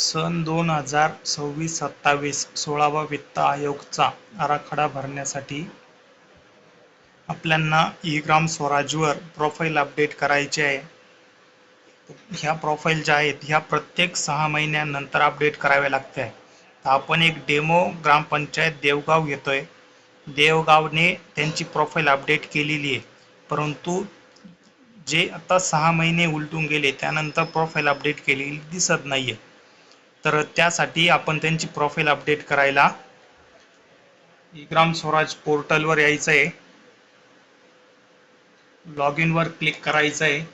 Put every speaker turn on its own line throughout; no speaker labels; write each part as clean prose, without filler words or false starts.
सन 2026-27 16वा वित्त आयोगचा आराखडा भरण्यासाठी आपल्याला ई-ग्राम स्वराजवर प्रोफाईल अपडेट करायचे आहे. ह्या प्रोफाईल ज्या आहेत ह्या प्रत्येक 6 महिन्यानंतर अपडेट कराव्या लागते. तर आपण एक डेमो ग्रामपंचायत देवगाव घेतोय. देवगावने त्यांची प्रोफाईल अपडेट केलेली आहे, परंतु जे आता 6 महिने उलटून गेले त्यानंतर प्रोफाईल अपडेट केलेली दिसत नाहीये. तर त्यासाठी आपण त्यांची प्रोफाईल अपडेट करायला ई-ग्राम स्वराज पोर्टलवर यायचं आहे. लॉग इन वर क्लिक करायचं आहे.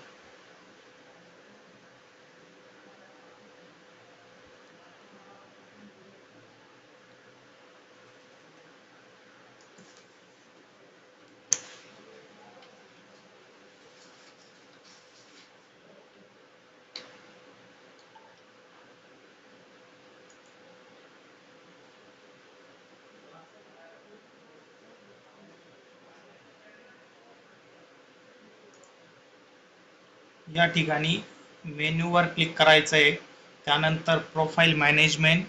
या ठिकाणी मेन्यूवर क्लिक करायचं आहे. त्यानंतर profile management,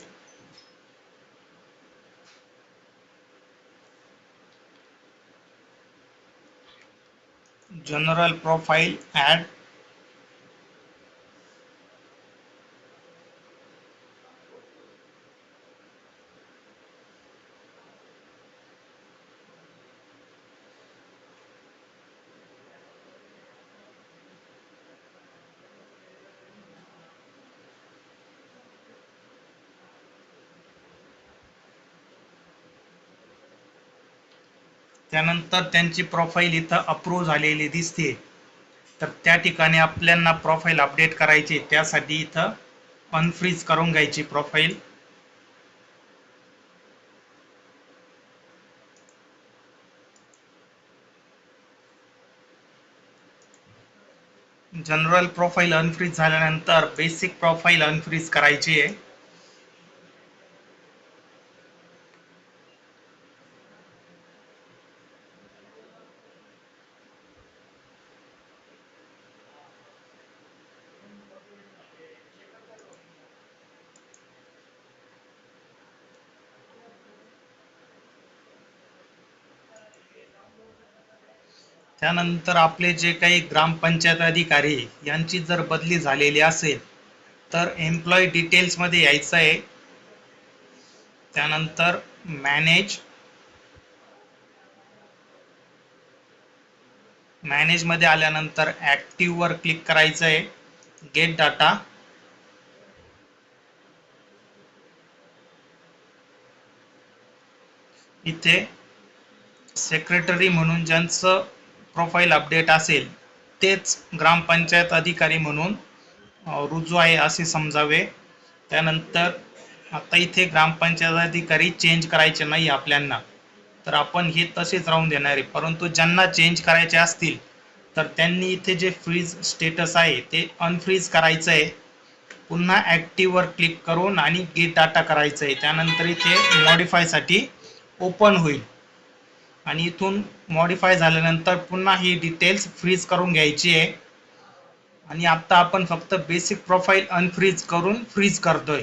general profile, add, त्यानंतर त्यांची प्रोफाईल इथं अप्रूव्ह झालेली दिसते. तर त्या ठिकाणी आपल्याला प्रोफाईल अपडेट करायची, त्यासाठी इथं अनफ्रीज करून घ्यायची प्रोफाईल. जनरल प्रोफाईल अनफ्रीज झाल्यानंतर बेसिक प्रोफाईल अनफ्रीज करायची आहे. त्यानंतर आपले जे काही ग्रामपंचायत अधिकारी यांची जर बदली झालेली असेल तर एम्प्लॉई डिटेल्स मध्ये यायचं आहे. त्यानंतर मॅनेज मध्ये आल्यानंतर ऍक्टिव्ह वर क्लिक करायचं आहे. गेट डाटा, इथे सेक्रेटरी म्हणून ज्यांचं प्रोफाईल अपडेट असेल तेच ग्रामपंचायत अधिकारी म्हणून रुजू आहे असे समजावे. त्यानंतर आता इथे ग्रामपंचायत अधिकारी चेंज करायचे नाही आपल्याला, तर आपण हे तसेच राहून देणार आहे. परंतु ज्यांना चेंज करायचे असतील तर त्यांनी इथे जे फ्रीज स्टेटस आहे ते अनफ्रीज करायचं आहे. पुन्हा ऍक्टिव्ह वर क्लिक करून आणि गेट डाटा करायचं आहे. त्यानंतर इथे मॉडिफाय साठी ओपन होईल आणि इथून मॉडिफाय झाल्यानंतर पुन्हा ही डिटेल्स फ्रीज करून घ्यायची आहे. आणि आता आपण फक्त बेसिक प्रोफाईल अनफ्रीज करून फ्रीज करतोय.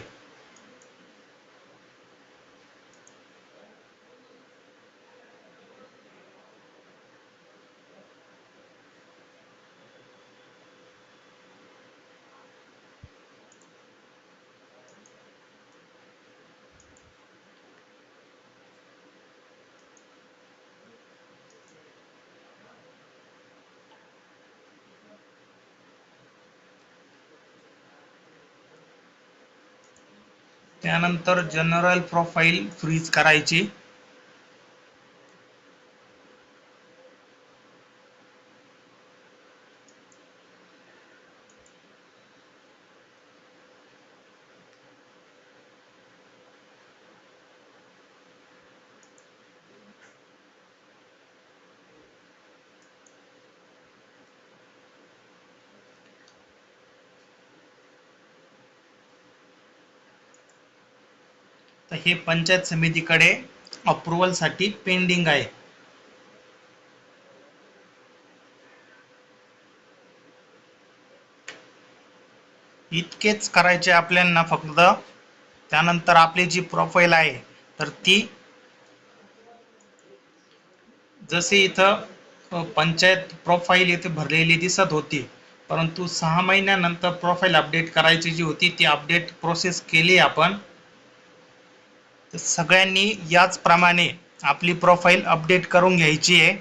त्यानंतर जनरल प्रोफाईल फ्रीज करायची. तर हे पंचायत समितीकडे अप्रूव्हल साठी पेंडिंग आहे. इतकेच करायचे आपल्याला फक्त. त्यानंतर आपली जी प्रोफाईल आहे तर ती जसे इथं पंचायत प्रोफाईल इथे भरलेली दिसत होती, परंतु 6 महिन्यानंतर प्रोफाईल अपडेट करायची जी होती ती अपडेट प्रोसेस केली आपण. तर सगळ्यांनी याचप्रमाणे आपली प्रोफाईल अपडेट करून घ्यायची आहे.